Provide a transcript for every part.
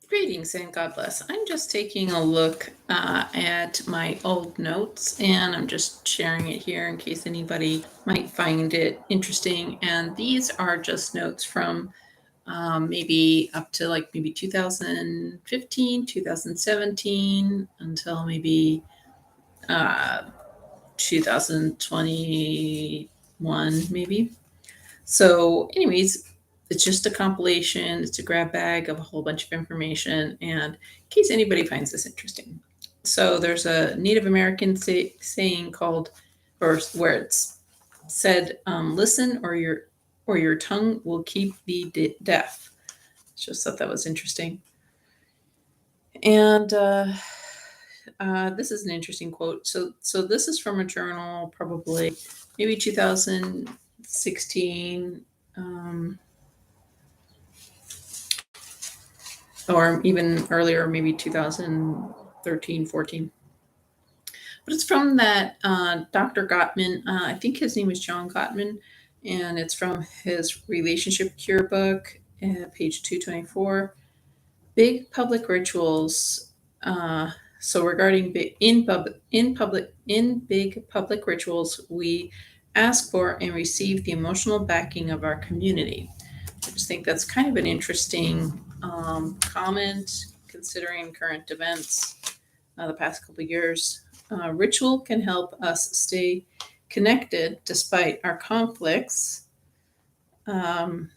Greetings and God bless. I'm just taking a look at my old notes and I'm just sharing it here in case anybody might find it interesting. And these are just notes from maybe up to like maybe 2015, 2017 until maybe uh, 2021, maybe. So, anyways, it's just a compilation, it's a grab bag of a whole bunch of information, and in case anybody finds this interesting. So, there's a Native American saying called, or where it's said, listen or your tongue will keep thee deaf. Just thought that was interesting. And this is an interesting quote. So this is from a journal, probably maybe 2016, or even earlier, maybe 2013, 14. But it's from that Dr. Gottman. I think his name is John Gottman, and it's from his Relationship Cure book, page 224. Big public rituals. So regarding in big public rituals, we ask for and receive the emotional backing of our community. I just think that's kind of an interesting comment considering current events the past couple of years. Ritual can help us stay connected despite our conflicts. Um,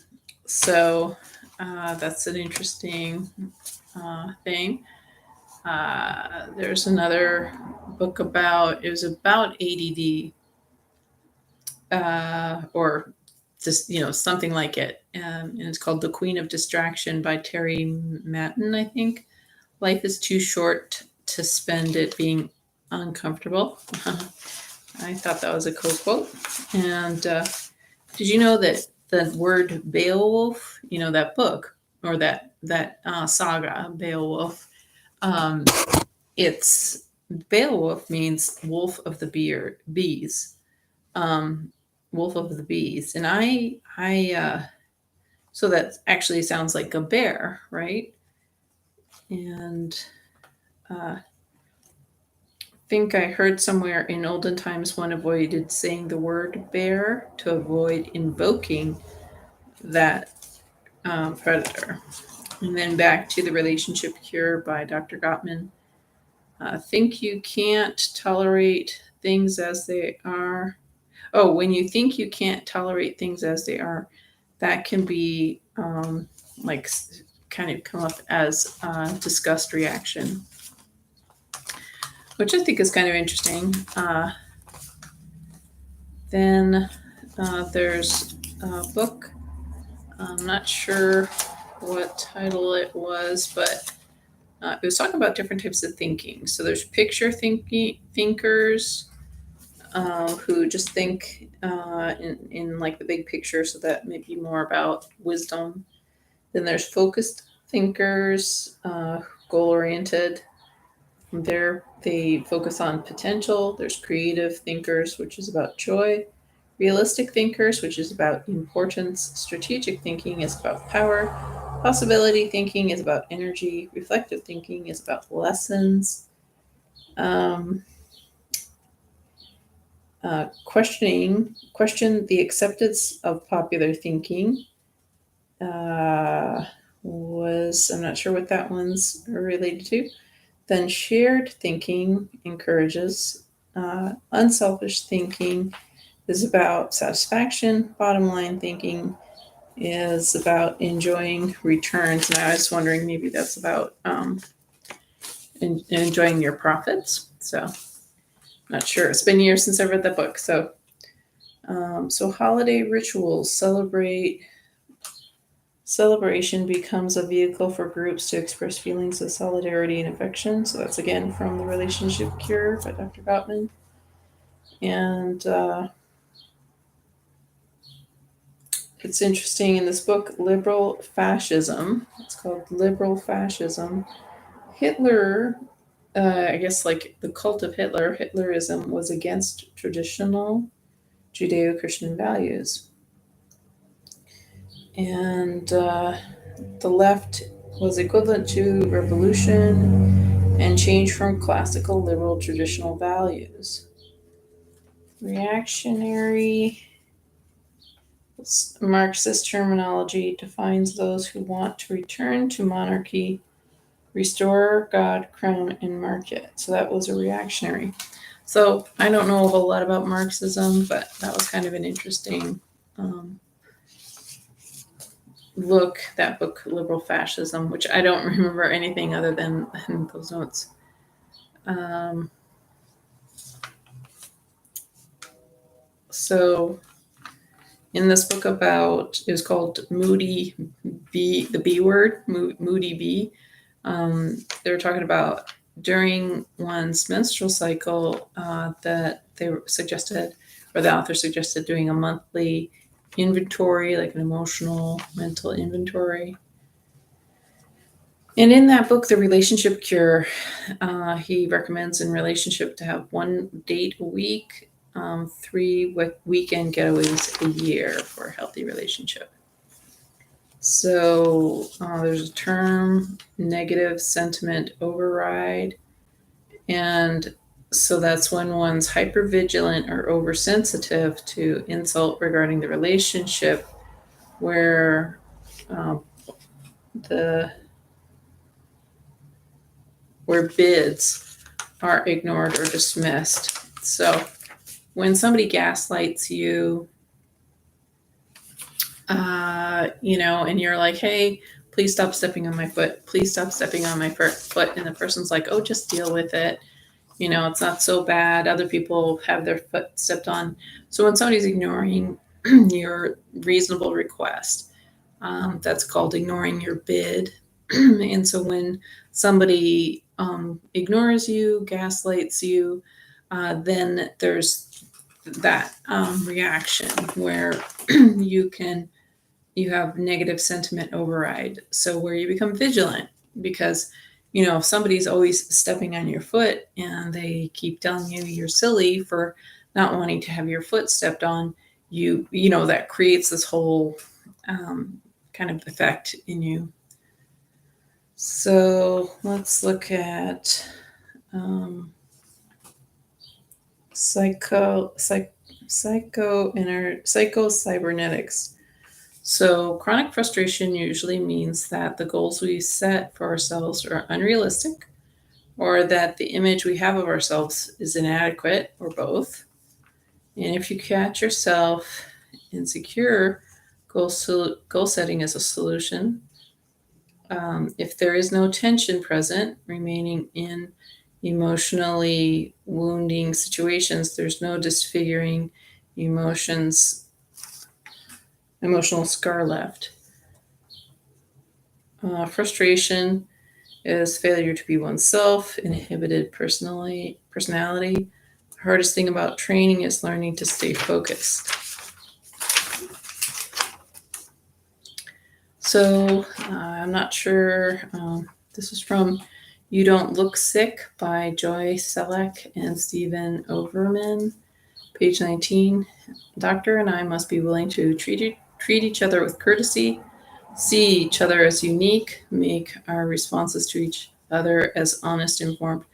so that's an interesting thing. There's another book about it was about ADD, or just something like it, and it's called The Queen of Distraction by Terry Matten, I think. Life is too short to spend it being uncomfortable. I thought that was a cool quote. And did you know that the word Beowulf, that book or that saga Beowulf, um, it's Beowulf means wolf of the bees, um, wolf of the bees, and so that actually sounds like a bear, right? And I think I heard somewhere in olden times one avoided saying the word bear to avoid invoking that predator. And then back to the Relationship Cure by Dr. Gottman. Think you can't tolerate things as they are. Oh, when you think you can't tolerate things as they are, that can be like kind of come up as a disgust reaction, which I think is kind of interesting. Then there's a book. I'm not sure what title it was, but it was talking about different types of thinking. So there's picture thinkers who just think in like the big picture, so that may be more about wisdom. Then there's focused thinkers, goal oriented. There they focus on potential. There's creative thinkers, which is about joy. Realistic thinkers, which is about importance. Strategic thinking is about power. Possibility thinking is about energy. Reflective thinking is about lessons. Um, question the acceptance of popular thinking. Uh, was I'm not sure what that one's related to. Then shared thinking encourages. Unselfish thinking is about satisfaction. Bottom line thinking is about enjoying returns. And I was wondering maybe that's about enjoying your profits. So not sure. It's been years since I read that book. So holiday rituals celebration becomes a vehicle for groups to express feelings of solidarity and affection. So that's again from The Relationship Cure by Dr. Gottman. And it's interesting in this book, Liberal Fascism. It's called Liberal Fascism. Hitler, I guess like the cult of Hitlerism was against traditional Judeo Christian values. And the left was equivalent to revolution and change from classical liberal traditional values. Reactionary Marxist terminology defines those who want to return to monarchy, restore God, crown, and market. So that was a reactionary. So I don't know a whole lot about Marxism, but that was kind of an interesting look, that book, Liberal Fascism, which I don't remember anything other than those notes. So in this book it was called Moody B, the B word, Moody B. They were talking about during one's menstrual cycle that they suggested, or the author suggested, doing a monthly inventory, like an emotional, mental inventory. And in that book, The Relationship Cure, he recommends in relationship to have 1 date a week, 3 weekend getaways a year for a healthy relationship. So there's a term, negative sentiment override. And so that's when one's hypervigilant or oversensitive to insult regarding the relationship, where where bids are ignored or dismissed. So when somebody gaslights you, and you're like, hey, please stop stepping on my foot. Please stop stepping on my foot. And the person's like, oh, just deal with it. It's not so bad. Other people have their foot stepped on. So when somebody's ignoring your reasonable request, that's called ignoring your bid. And so when somebody ignores you, gaslights you, then there's that reaction where you have negative sentiment override. So where you become vigilant because, if somebody's always stepping on your foot and they keep telling you you're silly for not wanting to have your foot stepped on, that creates this whole kind of effect in you. So let's look at psycho-cybernetics. So chronic frustration usually means that the goals we set for ourselves are unrealistic, or that the image we have of ourselves is inadequate, or both. And if you catch yourself insecure, goal setting is a solution. If there is no tension present, remaining in emotionally wounding situations, there's no disfiguring emotional scar left. Frustration is failure to be oneself, inhibited personality. The hardest thing about training is learning to stay focused. So I'm not sure. This is from You Don't Look Sick by Joy Selleck and Stephen Overman, page 19. Doctor and I must be willing to treat each other with courtesy, see each other as unique, make our responses to each other as honest, informed,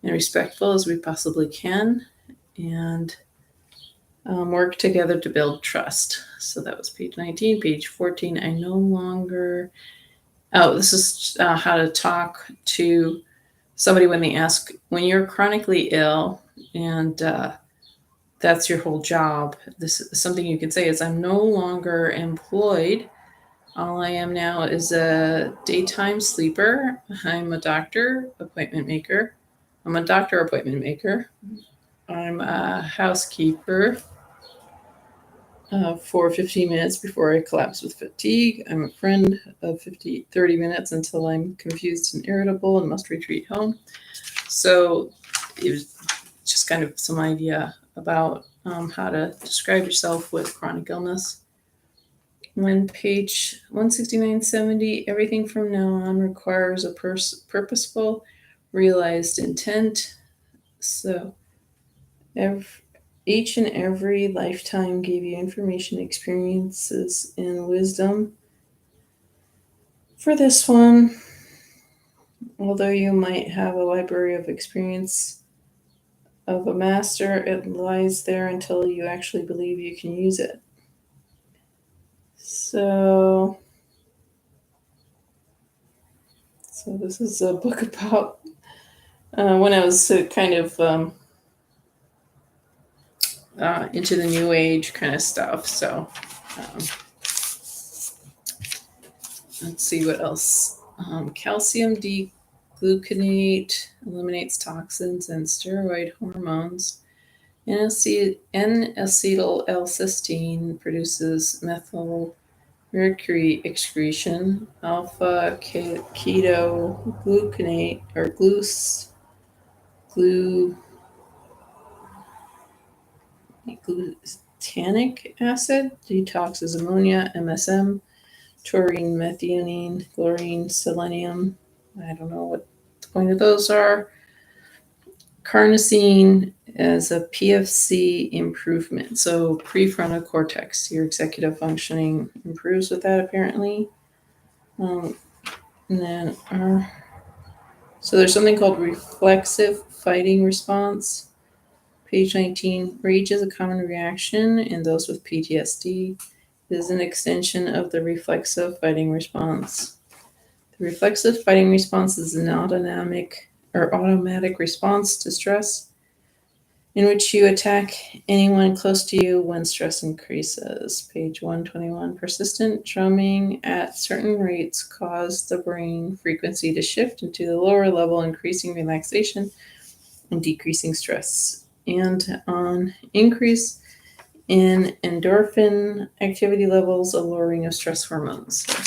and respectful as we possibly can, and work together to build trust. So that was page 19. Page 14, I no longer... this is how to talk to somebody when they ask, when you're chronically ill and that's your whole job. This is something you can say is, I'm no longer employed. All I am now is a daytime sleeper. I'm a doctor appointment maker. I'm a housekeeper for 15 minutes before I collapse with fatigue. I'm a friend of 30 minutes until I'm confused and irritable and must retreat home. So it was just kind of some idea about how to describe yourself with chronic illness. On page 169-70, everything from now on requires a purposeful, realized intent. So each and every lifetime gave you information, experiences, and wisdom For this one, although you might have a library of experience of a master, it lies there until you actually believe you can use it. So this is a book about when I was kind of into the new age kind of stuff. So um, let's see what else. Calcium D-gluconate eliminates toxins and steroid hormones. N-acetyl-L-cysteine produces methyl mercury excretion. Alpha ketogluconate or glutanic acid detoxes ammonia, MSM, taurine, methionine, chlorine, selenium. I don't know what the point of those are. Carnosine as a PFC improvement. So prefrontal cortex, your executive functioning improves with that apparently. And then so there's something called reflexive fighting response. Page 19, rage is a common reaction in those with PTSD. It is an extension of the reflexive fighting response. The reflexive fighting response is an autonomic or automatic response to stress in which you attack anyone close to you when stress increases. Page 121, persistent drumming at certain rates cause the brain frequency to shift into the lower level, increasing relaxation and decreasing stress. And on increase in endorphin activity levels, a lowering of stress hormones. So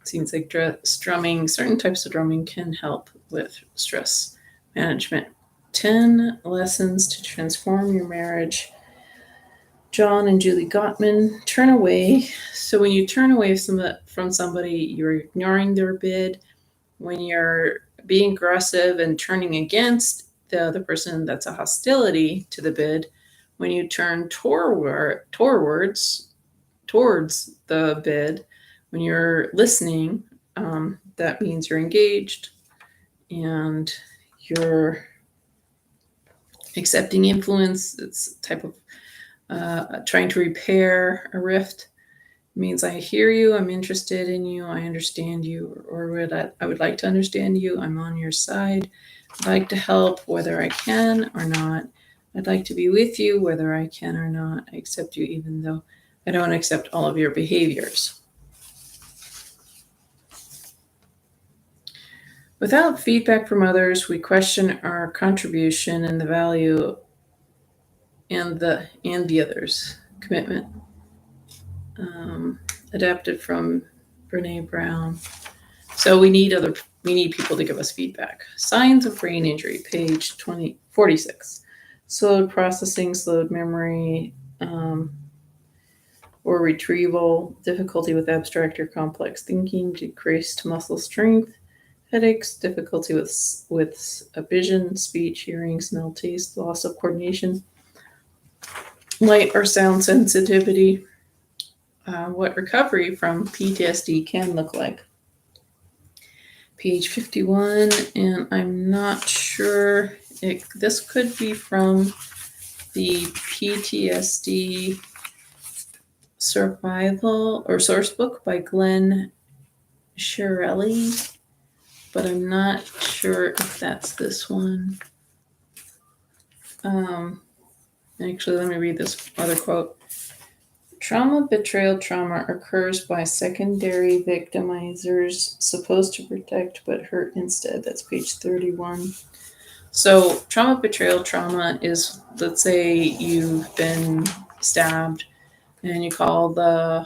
it seems like drumming, certain types of drumming can help with stress management. 10 lessons to transform your marriage. John and Julie Gottman. Turn away. So when you turn away from somebody, you're ignoring their bid. When you're being aggressive and turning against the other person, that's a hostility to the bid. When you turn towards the bid, when you're listening, that means you're engaged and you're accepting influence. It's a type of trying to repair a rift. It means I hear you, I'm interested in you, I understand you, or I would like to understand you, I'm on your side. I'd like to help whether I can or not. I'd like to be with you whether I can or not. I accept you even though I don't accept all of your behaviors. Without feedback from others, we question our contribution and the value and the others' commitment. Adapted from Brene Brown. So we need people to give us feedback. Signs of brain injury, page 46. Slowed processing, slowed memory, or retrieval, difficulty with abstract or complex thinking, decreased muscle strength, headaches, difficulty with vision, speech, hearing, smell, taste, loss of coordination, light or sound sensitivity. What recovery from PTSD can look like. Page 51, and I'm not sure, this could be from the PTSD survival or source book by Glenn Shirelli, but I'm not sure if that's this one. Actually, let me read this other quote. Betrayal trauma occurs by secondary victimizers supposed to protect but hurt instead. That's page 31. So betrayal trauma is, let's say you've been stabbed and you call the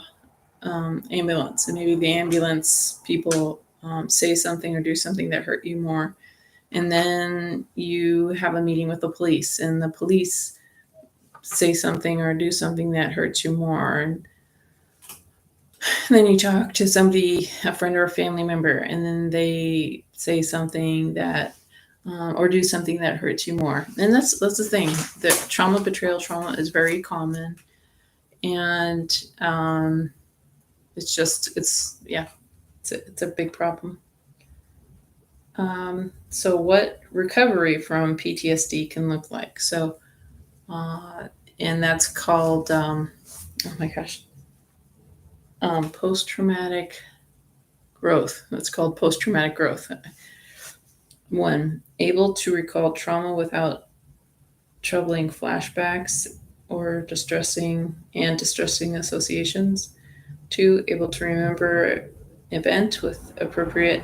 ambulance, and maybe the ambulance people say something or do something that hurt you more. And then you have a meeting with the police, and the police say something or do something that hurts you more. And then you talk to somebody, a friend or a family member, and then they say something that or do something that hurts you more. And that's the thing. The betrayal trauma is very common. And it's It's a big problem. So what recovery from PTSD can look like. And that's called, oh my gosh, post-traumatic growth. That's called post-traumatic growth. 1, able to recall trauma without troubling flashbacks or distressing associations. 2, able to remember event with appropriate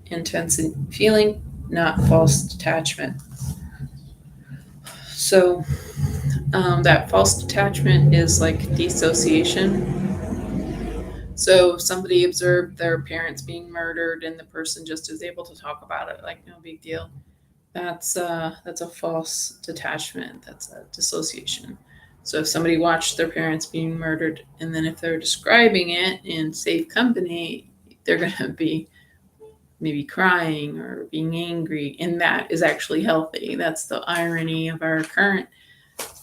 intense feeling, not false detachment. So that false detachment is like dissociation. So if somebody observed their parents being murdered and the person just is able to talk about it like no big deal, that's a false detachment. That's a dissociation. So if somebody watched their parents being murdered, and then if they're describing it in safe company, they're going to be maybe crying or being angry, and that is actually healthy. That's the irony of our current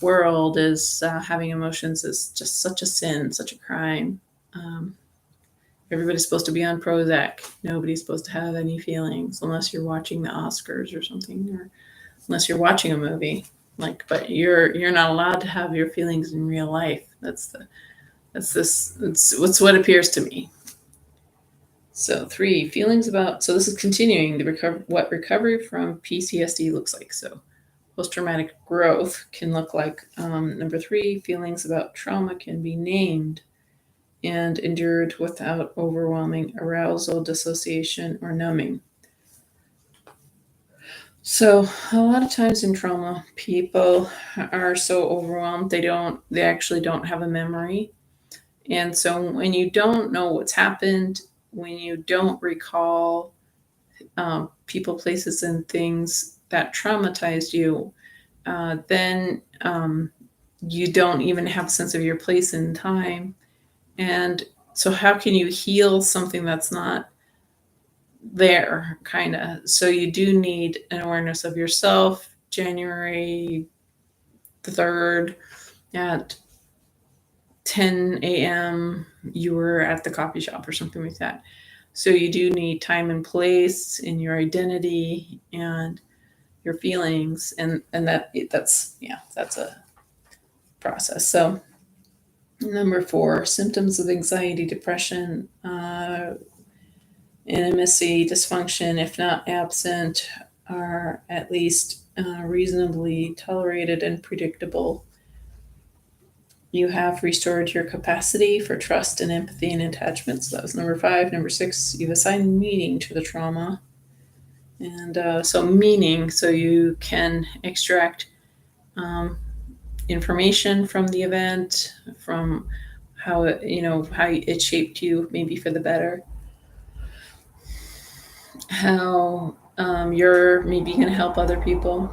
world, is having emotions is just such a sin, such a crime. Um, Everybody's supposed to be on Prozac. Nobody's supposed to have any feelings unless you're watching the Oscars or something, or unless you're watching a movie. Like, but you're not allowed to have your feelings in real life. It's what appears to me. So 3, feelings about. So this is continuing what recovery from PTSD looks like. So post-traumatic growth can look like. Number 3, feelings about trauma can be named and endured without overwhelming arousal, dissociation, or numbing. So a lot of times in trauma, people are so overwhelmed they actually don't have a memory. And so when you don't know what's happened, when you don't recall people, places, and things that traumatized you, then you don't even have a sense of your place in time. And so how can you heal something that's not there, kind of? So you do need an awareness of yourself. January the 3rd at 10 a.m., you were at the coffee shop or something like that. So you do need time and place in your identity and your feelings, and that's a process. So number 4, symptoms of anxiety, depression, intimacy, dysfunction, if not absent, are at least reasonably tolerated and predictable. You have restored your capacity for trust and empathy and attachment. So that was number 5. Number 6, you've assigned meaning to the trauma. And so meaning, so you can extract information from the event, from how it shaped you, maybe for the better. How you're maybe going to help other people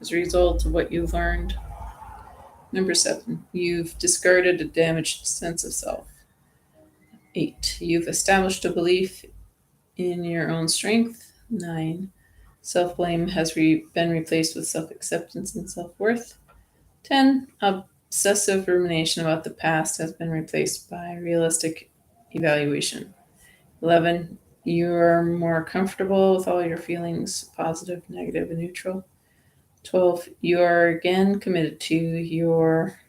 as a result of what you've learned. Number 7, you've discarded a damaged sense of self. 8, you've established a belief in your own strength. 9, self-blame has been replaced with self-acceptance and self-worth. 10, obsessive rumination about the past has been replaced by realistic evaluation. 11, you're more comfortable with all your feelings, positive, negative, and neutral. 12, you are again committed to your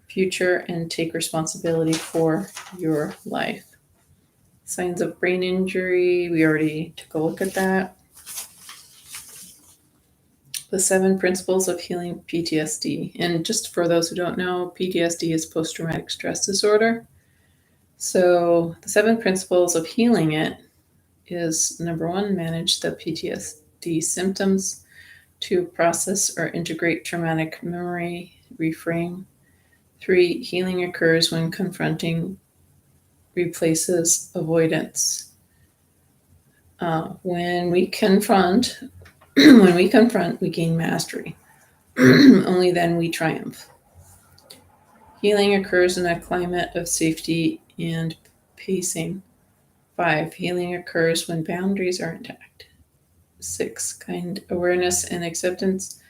future and take responsibility for your life. Signs of brain injury, we already took a look at that. The 7 principles of healing PTSD. And just for those who don't know, PTSD is post-traumatic stress disorder. So the 7 principles of healing it is: number 1, manage the PTSD symptoms. 2, process or integrate traumatic memory, reframe. 3, healing occurs when confronting replaces avoidance. When we confront, we gain mastery. Only then we triumph. Healing occurs in a climate of safety and pacing. 5, healing occurs when boundaries are intact. 6, kind awareness and acceptance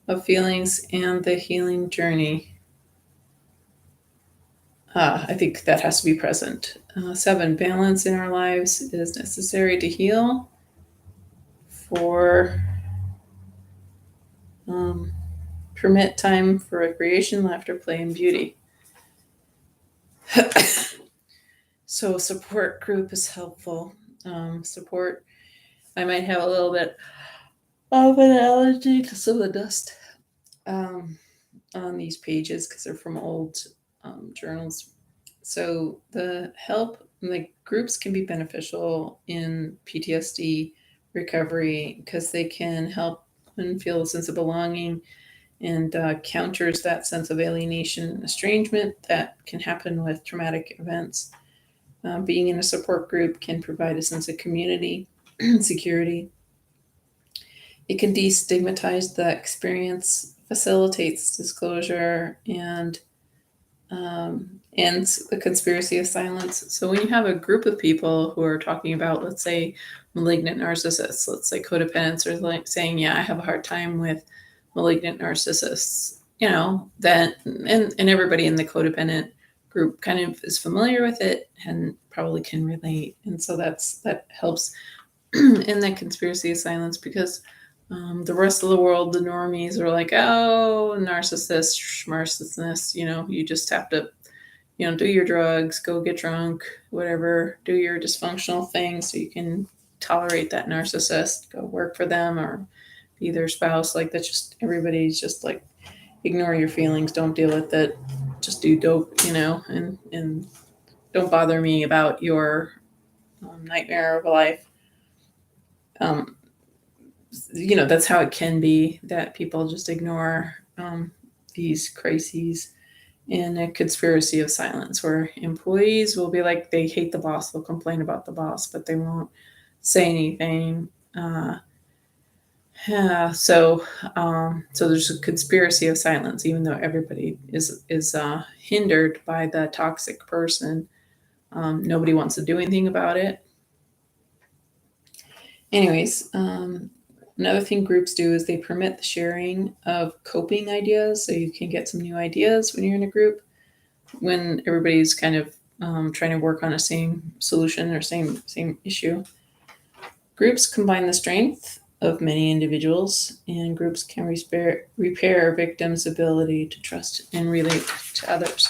of feelings and the healing journey. I think that has to be present. 7, balance in our lives is necessary to heal. For um, permit time for recreation, laughter, play, and beauty. So support group is helpful. Support. I might have a little bit of an allergy to some of the dust um, on these pages because they're from old journals. So the help, like groups, can be beneficial in PTSD recovery because they can help and feel a sense of belonging and counters that sense of alienation and estrangement that can happen with traumatic events. Being in a support group can provide a sense of community, security. It can destigmatize the experience, facilitates disclosure, and ends the conspiracy of silence. So when you have a group of people who are talking about, let's say, malignant narcissists, let's say codependents, are like saying, "Yeah, I have a hard time with malignant narcissists," then and everybody in the codependent group kind of is familiar with it and probably can relate, and so that helps in that conspiracy of silence because the rest of the world, the normies, are like, oh, narcissist, schmarcissist, you just have to, do your drugs, go get drunk, whatever, do your dysfunctional thing so you can tolerate that narcissist, go work for them or be their spouse. Like, that's just, everybody's just like, ignore your feelings, don't deal with it, just do dope, and don't bother me about your nightmare of a life. Um, that's how it can be, that people just ignore these crises in a conspiracy of silence where employees will be like, they hate the boss, they'll complain about the boss, but they won't say anything. Yeah, so there's a conspiracy of silence, even though everybody is hindered by the toxic person. Nobody wants to do anything about it. Anyways, another thing groups do is they permit the sharing of coping ideas, so you can get some new ideas when you're in a group, when everybody's kind of trying to work on a same solution or same issue. Groups combine the strength of many individuals, and groups can repair victims' ability to trust and relate to others.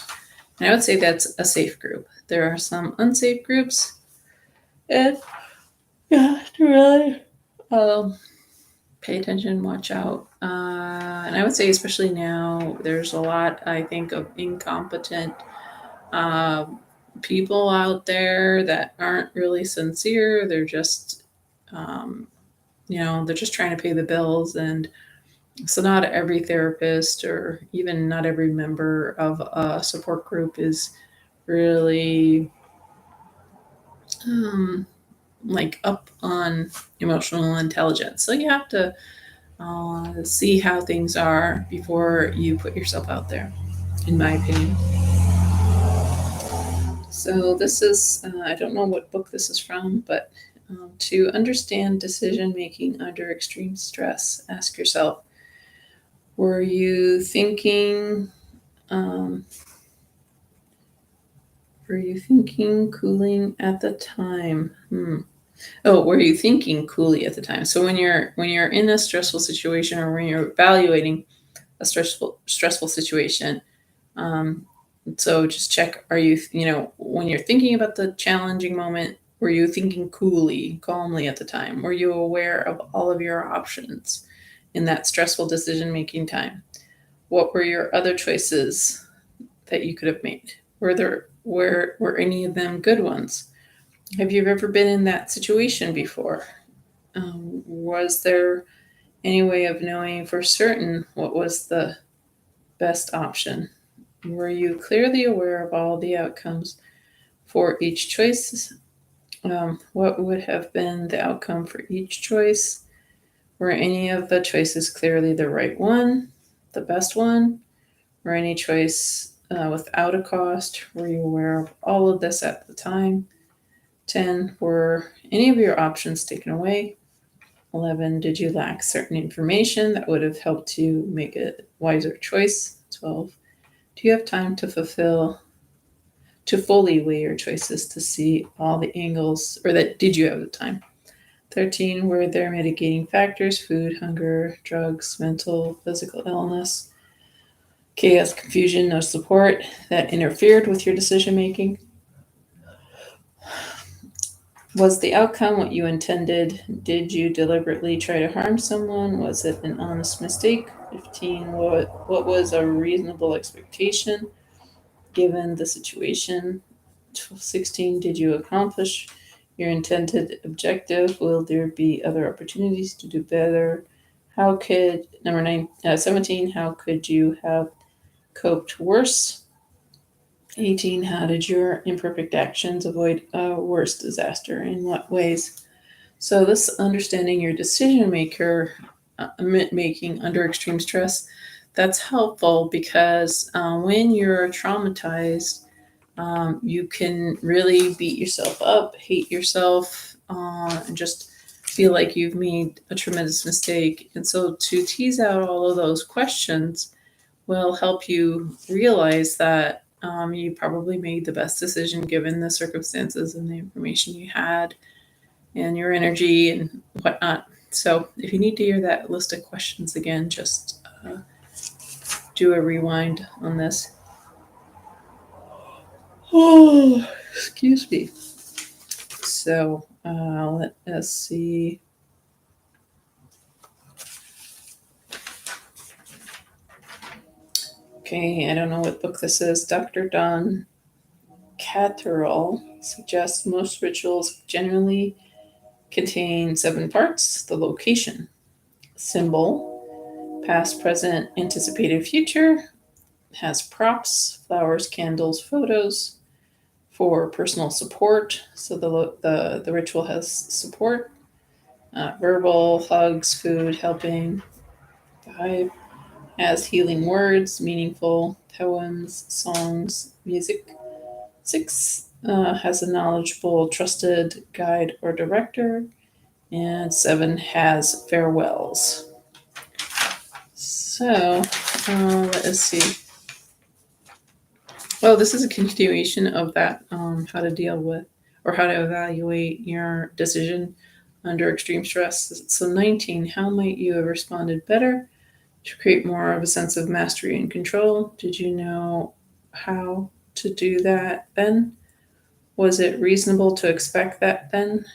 And I would say that's a safe group. There are some unsafe groups, and yeah, to really pay attention, watch out. And I would say, especially now, there's a lot, I think, of incompetent uh, people out there that aren't really sincere. They're just, they're just trying to pay the bills. And so, not every therapist or even not every member of a support group is really like up on emotional intelligence. So, you have to see how things are before you put yourself out there, in my opinion. So this is, I don't know what book this is from, but to understand decision making under extreme stress, ask yourself, were you thinking, um, cooling at the time? Oh, were you thinking coolly at the time? So when you're in a stressful situation, or when you're evaluating a stressful situation, um, so just check, are you, when you're thinking about the challenging moment, were you thinking coolly, calmly at the time? Were you aware of all of your options in that stressful decision making time? What were your other choices that you could have made? Were any of them good ones? Have you ever been in that situation before? Was there any way of knowing for certain what was the best option? Were you clearly aware of all the outcomes for each choice? What would have been the outcome for each choice? Were any of the choices clearly the right one, the best one? Were any choice without a cost? Were you aware of all of this at the time? 10, were any of your options taken away? 11, did you lack certain information that would have helped you make a wiser choice? 12, do you have time to fulfill to fully weigh your choices to see all the angles, or that did you have the time? 13, were there mitigating factors, food, hunger, drugs, mental, physical illness, chaos, confusion, no support that interfered with your decision making? Was the outcome what you intended? Did you deliberately try to harm someone? Was it an honest mistake? 15, what was a reasonable expectation given the situation? 16, did you accomplish your intended objective? Will there be other opportunities to do better? How could, 17, how could you have coped worse? 18, how did your imperfect actions avoid a worse disaster? In what ways? So this understanding your decision making under extreme stress, that's helpful because when you're traumatized, you can really beat yourself up, hate yourself, and just feel like you've made a tremendous mistake. And so to tease out all of those questions will help you realize that you probably made the best decision given the circumstances and the information you had and your energy and whatnot. So if you need to hear that list of questions again, just do a rewind on this. Oh, excuse me. So let us see. Okay, I don't know what book this is. Dr. Don Catterall suggests most rituals generally contain 7 parts: the location, symbol, past, present, anticipated, future, has props, flowers, candles, photos, for personal support. So the ritual has support, verbal, hugs, food, helping. 5 has healing words, meaningful poems, songs, music. 6 has a knowledgeable, trusted guide or director. And 7 has farewells. So let us see. Well, this is a continuation of that, how to deal with or how to evaluate your decision under extreme stress. So 19, how might you have responded better to create more of a sense of mastery and control? Did you know how to do that then? Was it reasonable to expect that then?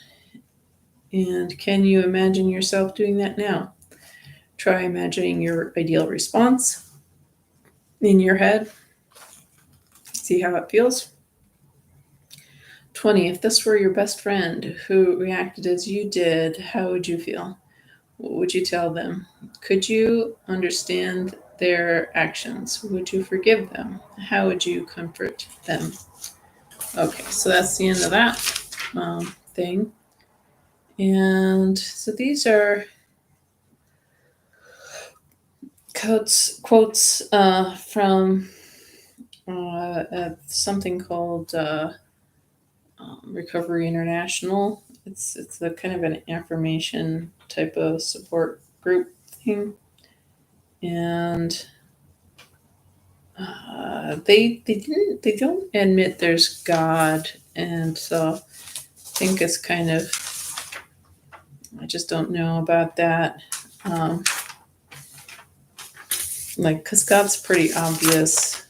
And can you imagine yourself doing that now? Try imagining your ideal response in your head. See how it feels. 20, if this were your best friend who reacted as you did, how would you feel? What would you tell them? Could you understand their actions? Would you forgive them? How would you comfort them? Okay, so that's the end of that thing. And so these are quotes from something called Recovery International. It's a kind of an affirmation type of support group thing, and they don't admit there's God, and so I think it's kind of, I just don't know about that. Like, because God's pretty obvious,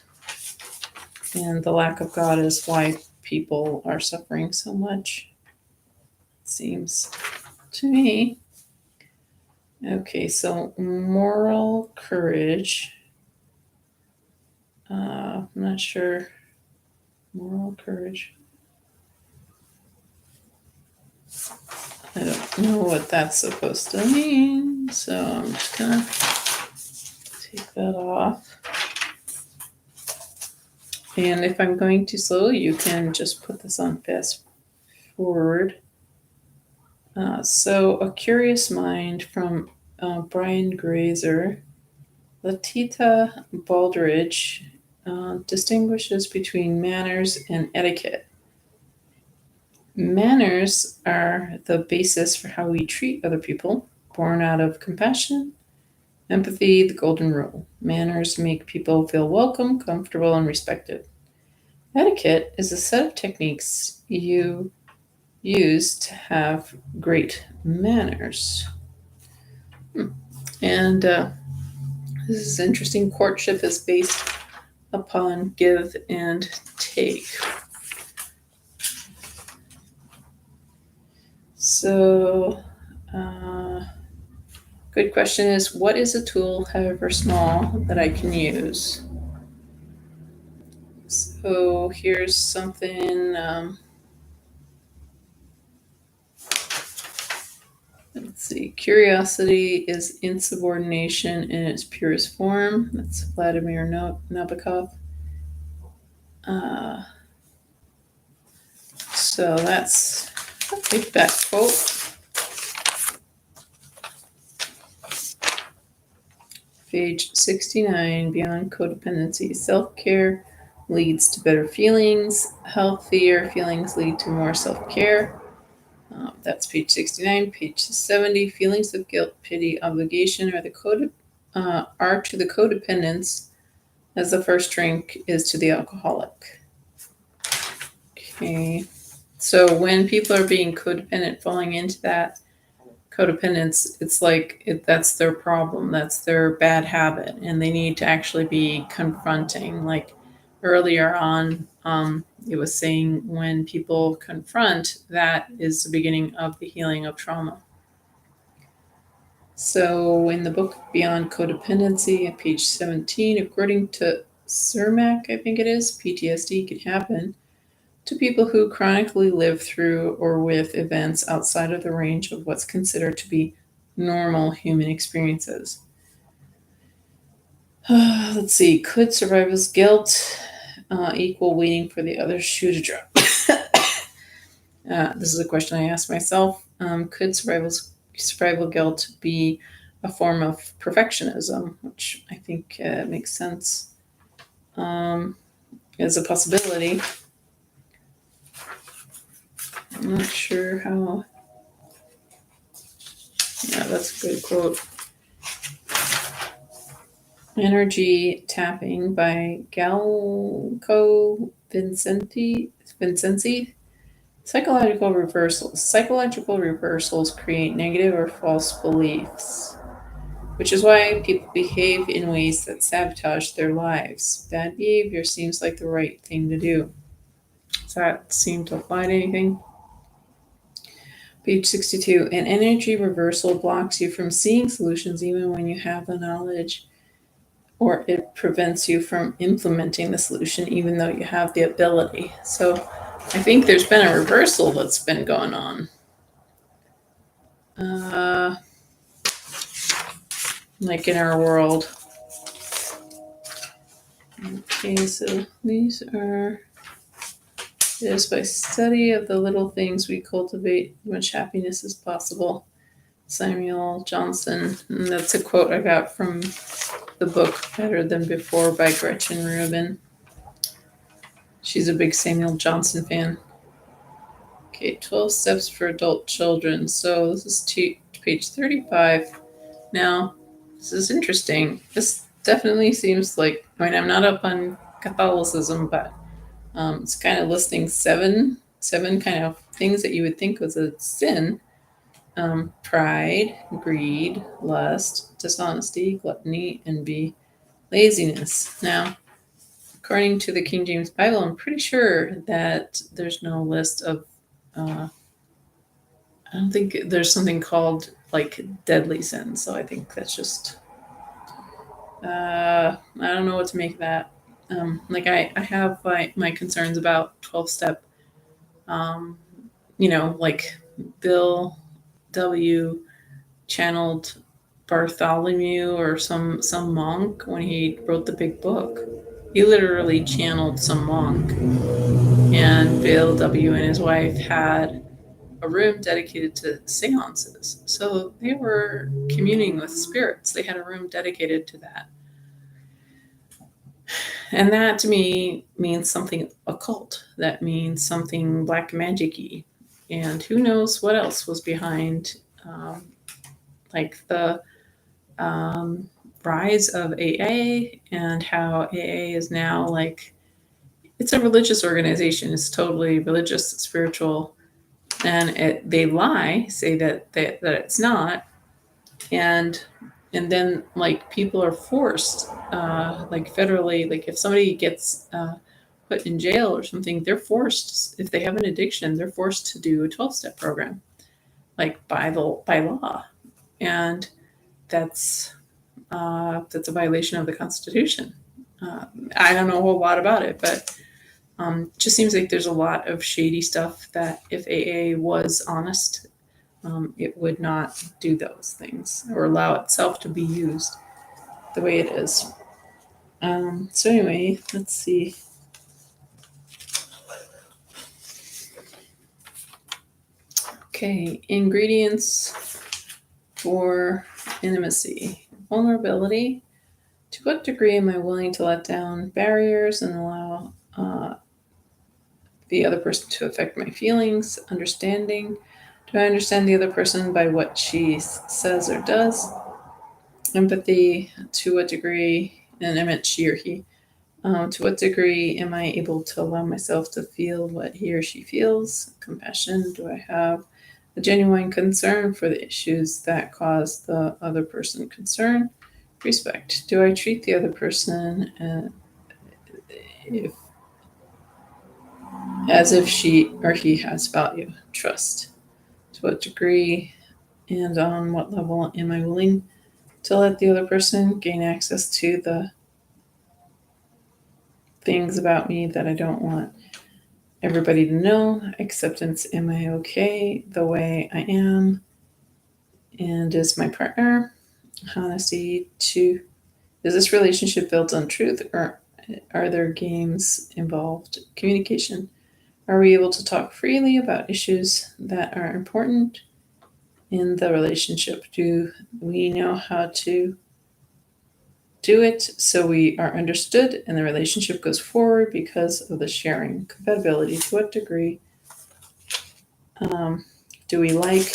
and the lack of God is why people are suffering so much, it seems to me. Okay, so moral courage. I'm not sure. Moral courage. I don't know what that's supposed to mean, so I'm just gonna take that off. And if I'm going too slow, you can just put this on fast forward. So A Curious Mind from Brian Grazer. Latita Baldridge distinguishes between manners and etiquette. Manners are the basis for how we treat other people, born out of compassion, empathy, the golden rule. Manners make people feel welcome, comfortable, and respected. Etiquette is a set of techniques you use to have great manners. And this is interesting. Courtship is based upon give and take. So, good question is, what is a tool, however small, that I can use? So here's something. Let's see. Curiosity is insubordination in its purest form. That's Vladimir Nabokov. Uh, so that's a big back quote. Page 69, Beyond Codependency. Self-care leads to better feelings. Healthier feelings lead to more self-care. That's page 69. Page 70, feelings of guilt, pity, obligation are to the codependents as the first drink is to the alcoholic. Okay. So when people are being codependent, falling into that codependence, it's like that's their problem, that's their bad habit, and they need to actually be confronting. Like earlier on, it was saying when people confront, that is the beginning of the healing of trauma. So in the book Beyond Codependency, at page 17, according to Cermak, I think it is, PTSD can happen to people who chronically live through or with events outside of the range of what's considered to be normal human experiences. Let's see. Could survivor's guilt equal waiting for the other shoe to drop? This is a question I asked myself. Could survival guilt be a form of perfectionism, which I think makes sense as a possibility. I'm not sure how. Yeah, that's a good quote. Energy Tapping by Galco Vincenzi. Psychological reversals. Psychological reversals create negative or false beliefs, which is why people behave in ways that sabotage their lives. Bad behavior seems like the right thing to do. Does that seem to apply to anything? Page 62. An energy reversal blocks you from seeing solutions even when you have the knowledge, or it prevents you from implementing the solution even though you have the ability. So I think there's been a reversal that's been going on. Like in our world. Okay, so these are, it is by study of the little things we cultivate much happiness as possible. Samuel Johnson. And that's a quote I got from the book Better Than Before by Gretchen Rubin. She's a big Samuel Johnson fan. Okay, 12 steps for adult children. So this is page 35. Now, this is interesting. This definitely seems like, I mean, I'm not up on Catholicism, but it's kind of listing seven kind of things that you would think was a sin. Pride, greed, lust, dishonesty, gluttony, envy, laziness. Now, according to the King James Bible, I'm pretty sure that there's no list of, I don't think there's something called like deadly sins. So I think that's just, I don't know what to make of that. Like I have my concerns about 12-step, um, like Bill W. channeled Bartholomew or some monk when he wrote the big book. He literally channeled some monk, and Bill W. and his wife had a room dedicated to seances. So they were communing with spirits. They had a room dedicated to that. And that to me means something occult. That means something black magic-y. And who knows what else was behind like the rise of AA and how AA is now like it's a religious organization. It's totally religious, spiritual, and they lie, say that it's not, and then like people are forced, like federally, like if somebody gets put in jail or something, they're forced, if they have an addiction, they're forced to do a 12-step program, like by law, and that's that's a violation of the Constitution. Uh, I don't know a whole lot about it, but just seems like there's a lot of shady stuff that if AA was honest, it would not do those things or allow itself to be used the way it is. So anyway, let's see. Okay, ingredients for intimacy. Vulnerability. To what degree am I willing to let down barriers and allow the other person to affect my feelings? Understanding. Do I understand the other person by what she says or does? Empathy. To what degree, and I meant she or he, to what degree am I able to allow myself to feel what he or she feels? Compassion. Do I have a genuine concern for the issues that cause the other person concern? Respect. Do I treat the other person if, as if she or he has value? Trust. To what degree and on what level am I willing to let the other person gain access to the things about me that I don't want everybody to know? Acceptance. Am I okay the way I am? And is my partner? Honesty. To is this relationship built on truth, or are there games involved? Communication. Are we able to talk freely about issues that are important in the relationship? Do we know how to do it so we are understood and the relationship goes forward because of the sharing? Compatibility. To what degree do we like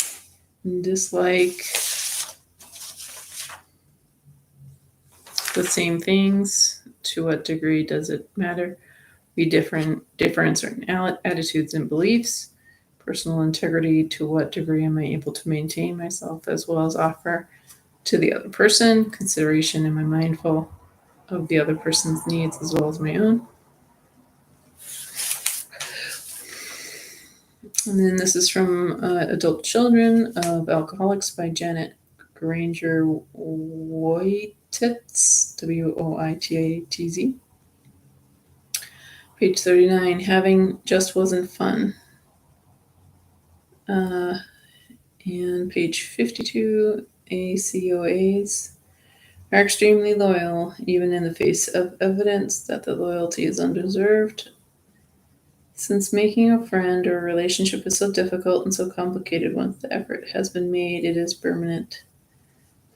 and dislike the same things? To what degree does it matter? We differ in certain attitudes and beliefs. Personal integrity. To what degree am I able to maintain myself as well as offer to the other person? Consideration. Am I mindful of the other person's needs as well as my own? And then this is from Adult Children of Alcoholics by Janet Granger Woititz, Woitatz. Page 39, having just wasn't fun. And page 52, ACOAs are extremely loyal, even in the face of evidence that the loyalty is undeserved. Since making a friend or a relationship is so difficult and so complicated, once the effort has been made, it is permanent.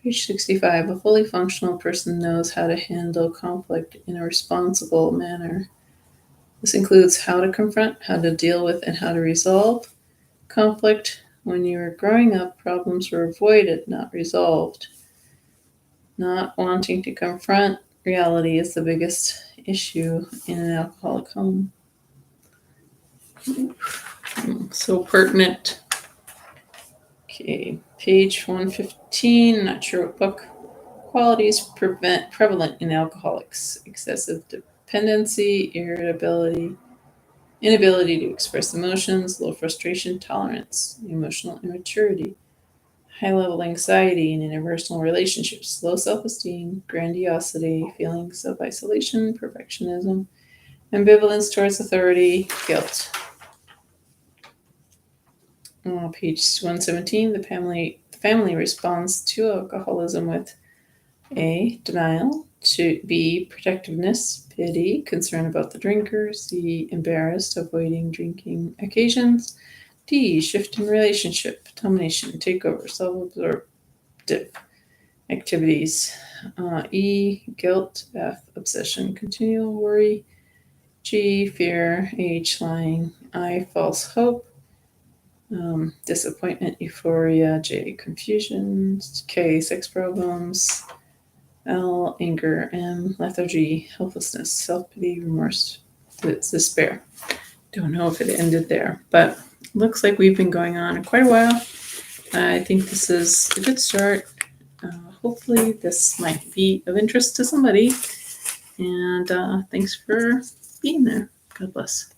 Page 65, a fully functional person knows how to handle conflict in a responsible manner. This includes how to confront, how to deal with, and how to resolve conflict. When you were growing up, problems were avoided, not resolved. Not wanting to confront reality is the biggest issue in an alcoholic home. So pertinent. Okay, page 115, not sure what book. Qualities prevalent in alcoholics: excessive dependency, irritability, inability to express emotions, low frustration tolerance, emotional immaturity, high-level anxiety in interpersonal relationships, low self-esteem, grandiosity, feelings of isolation, perfectionism, ambivalence towards authority, guilt. Page 117, the family responds to alcoholism with A, denial, B, protectiveness, pity, concern about the drinker, C, embarrassed, avoiding drinking occasions, D, shift in relationship, domination, takeover, self-absorptive activities, E, guilt, F, obsession, continual worry, G, fear, H, lying, I, false hope, disappointment, euphoria, J, confusion, K, sex problems, L, anger, M, lethargy, helplessness, self-pity, remorse. It's despair. Don't know if it ended there, but looks like we've been going on quite a while. I think this is a good start. Hopefully this might be of interest to somebody. And thanks for being there. God bless.